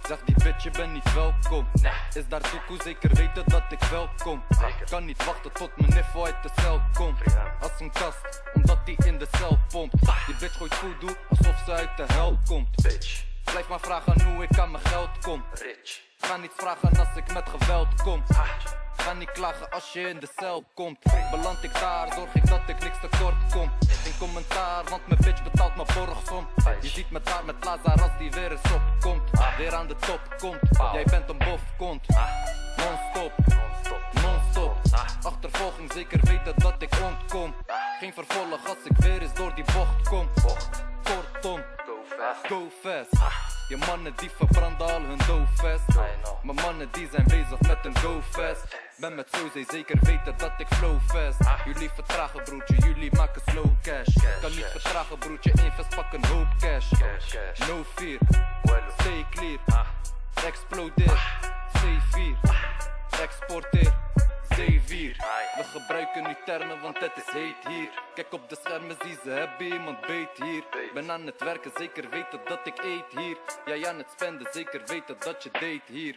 Zeg die bitch je bent niet welkom. Is daar toekoe zeker weten dat ik welkom. Kan niet wachten tot mijn niffel uit de cel komt. Als een kast, omdat die in de cel pompt. Die bitch gooit voodoo alsof ze uit de hel komt. Blijf maar vragen hoe ik aan mijn geld kom. Ga niet vragen als ik met geweld kom. Ga niet klagen als je in de cel komt. Beland ik daar, zorg ik dat ik niks tekort kom. Geen commentaar, want mijn bitch betaalt mijn borgsom. Je ziet me daar met Lazar als die weer eens opkomt. Weer aan de top komt, jij bent een bofkont. Non-stop, non-stop. Achtervolging, zeker weten dat ik ontkom. Geen vervolg als ik weer eens door die bocht kom. Kortom, go fast. Je mannen die verbranden al hun doofvest. Mijn mannen die zijn bezig met een go fast. Ben met Soze zeker weten dat ik flow fast. Jullie vertragen broertje, jullie maken slow cash. Kan niet vertragen broertje, invest pak een hoop cash. No fear, stay clear. Explodeer, C4. Exporteer, C4. We gebruiken nu termen want het is heet hier. Kijk op de schermen, zie ze hebben iemand beet hier. Ben aan het werken, zeker weten dat ik eet hier. Jij aan het spenden, zeker weten dat je date hier.